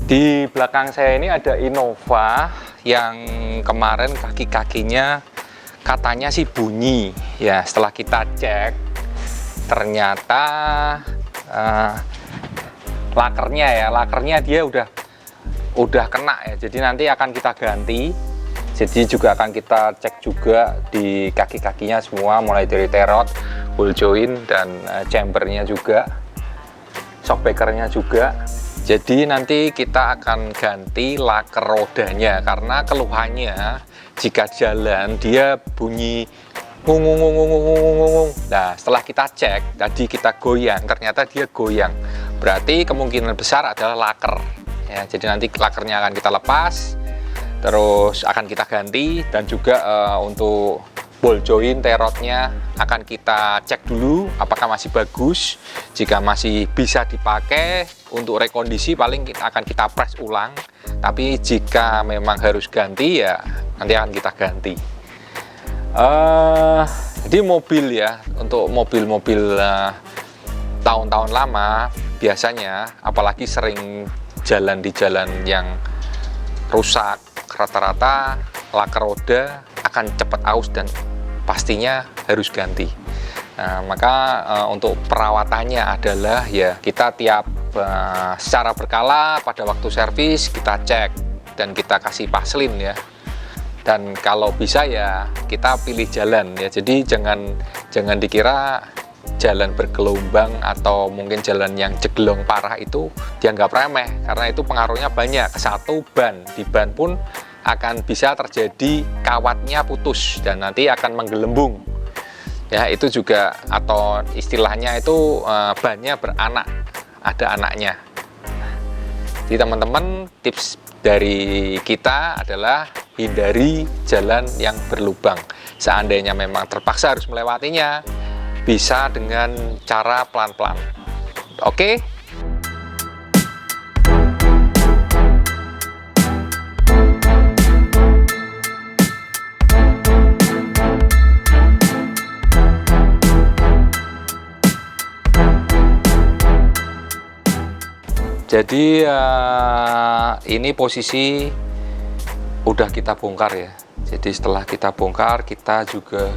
Di belakang saya ini ada Innova yang kemarin kaki-kakinya katanya sih bunyi. Ya, setelah kita cek ternyata lakernya dia udah kena ya. Jadi nanti akan kita ganti. Jadi juga akan kita cek juga di kaki-kakinya semua, mulai dari terot, ball joint, dan chambernya juga, shockbreakernya juga. Jadi nanti kita akan ganti laker rodanya, karena keluhannya jika jalan dia bunyi ngung. Nah, setelah kita cek tadi, kita goyang, ternyata dia goyang. Berarti kemungkinan besar adalah laker. Ya, jadi nanti lakernya akan kita lepas, terus akan kita ganti, dan juga untuk ball joint terotnya akan kita cek dulu apakah masih bagus. Jika masih bisa dipakai untuk rekondisi, paling akan kita press ulang. Tapi jika memang harus ganti, ya nanti akan kita ganti. Jadi mobil ya, untuk mobil-mobil tahun-tahun lama biasanya, apalagi sering jalan di jalan yang rusak, rata-rata laker roda akan cepat aus dan pastinya harus ganti. Nah, maka untuk perawatannya adalah ya kita tiap secara berkala pada waktu servis kita cek dan kita kasih paslin ya. Dan kalau bisa ya kita pilih jalan ya. Jadi jangan dikira jalan bergelombang atau mungkin jalan yang jeglong parah itu dianggap remeh, karena itu pengaruhnya banyak. Satu, ban, di ban pun akan bisa terjadi kawatnya putus dan nanti akan menggelembung ya, itu juga, atau istilahnya itu bannya beranak, ada anaknya. Jadi teman-teman, tips dari kita adalah hindari jalan yang berlubang. Seandainya memang terpaksa harus melewatinya, bisa dengan cara pelan-pelan. Oke? Jadi ini posisi udah kita bongkar ya. Jadi setelah kita bongkar, kita juga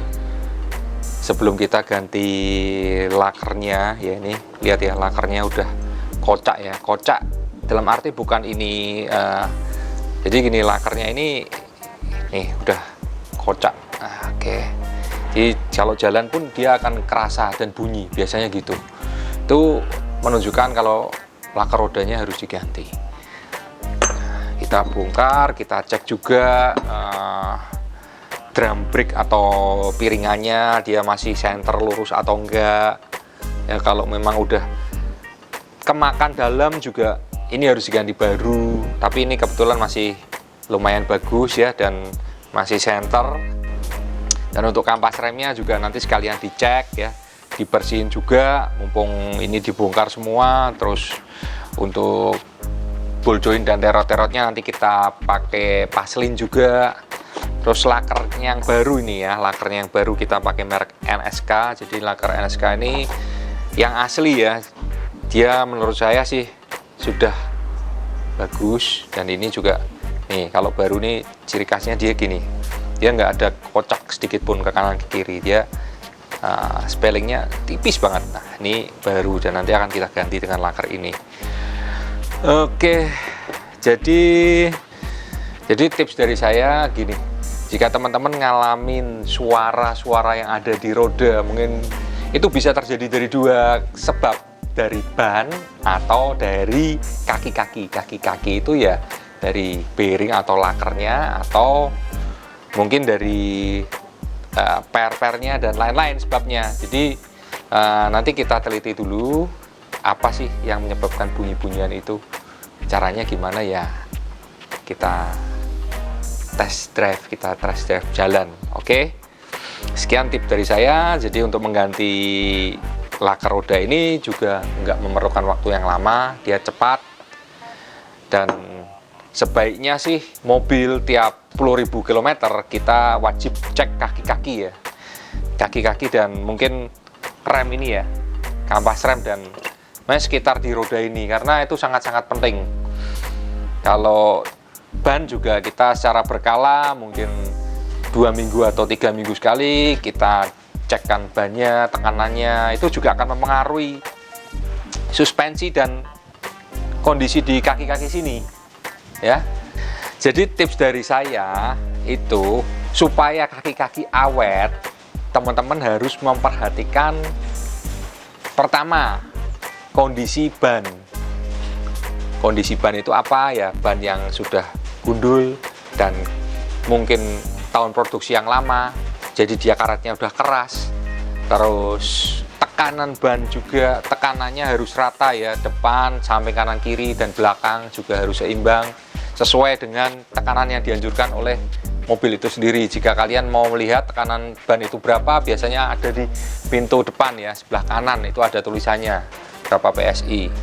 sebelum kita ganti lakernya ya, ini lihat ya, lakernya udah kocak ya. Kocak dalam arti bukan ini jadi gini, lakernya ini nih udah kocak. Oke. Jadi kalau jalan pun dia akan kerasa dan bunyi, biasanya gitu. Itu menunjukkan kalau laker rodanya harus diganti. Kita bongkar, kita cek juga drum brake atau piringannya dia masih center lurus atau enggak ya. Kalau memang udah kemakan dalam juga ini harus diganti baru, tapi ini kebetulan masih lumayan bagus ya dan masih center. Dan untuk kampas remnya juga nanti sekalian dicek ya, dibersihin juga mumpung ini dibongkar semua. Terus untuk ball joint dan terot-terotnya nanti kita pakai paslin juga. Terus lakernya yang baru ini ya, lakernya yang baru kita pakai merek NSK. Jadi laker NSK ini yang asli ya, dia menurut saya sih sudah bagus. Dan ini juga nih, kalau baru nih ciri khasnya dia gini, dia nggak ada kocak sedikit pun ke kanan ke kiri, dia spellingnya tipis banget. Nah, ini baru dan nanti akan kita ganti dengan laker ini. Oke, jadi tips dari saya gini, jika teman-teman ngalamin suara-suara yang ada di roda, mungkin itu bisa terjadi dari dua sebab, dari ban atau dari kaki-kaki. Kaki-kaki itu ya dari bearing atau lakernya, atau mungkin dari per-pernya dan lain-lain sebabnya. Jadi nanti kita teliti dulu apa sih yang menyebabkan bunyi-bunyian itu, caranya gimana ya, kita test drive jalan. Oke, sekian tip dari saya. Jadi untuk mengganti laker roda ini juga nggak memerlukan waktu yang lama, dia cepat. Dan sebaiknya sih mobil tiap 10.000 km kita wajib cek kaki-kaki ya, kaki-kaki dan mungkin rem ini ya, kampas rem dan sekitar di roda ini, karena itu sangat-sangat penting. Kalau ban juga kita secara berkala, mungkin 2 minggu atau 3 minggu sekali kita cekkan bannya, tekanannya, itu juga akan mempengaruhi suspensi dan kondisi di kaki-kaki sini ya. Jadi tips dari saya itu supaya kaki-kaki awet, teman-teman harus memperhatikan pertama kondisi ban. Kondisi ban itu apa ya? Ban yang sudah gundul dan mungkin tahun produksi yang lama, jadi dia karetnya udah keras. Terus tekanan ban juga, tekanannya harus rata ya, depan, samping kanan kiri dan belakang juga harus seimbang sesuai dengan tekanan yang dianjurkan oleh mobil itu sendiri. Jika kalian mau melihat tekanan ban itu berapa, biasanya ada di pintu depan ya, sebelah kanan itu ada tulisannya berapa PSI.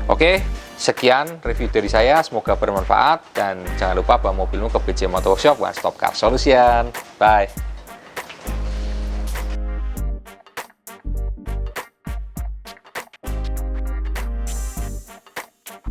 Oke, sekian review dari saya, semoga bermanfaat dan jangan lupa bawa mobilmu ke BJ Motor Workshop, One Stop Car Solution. Bye.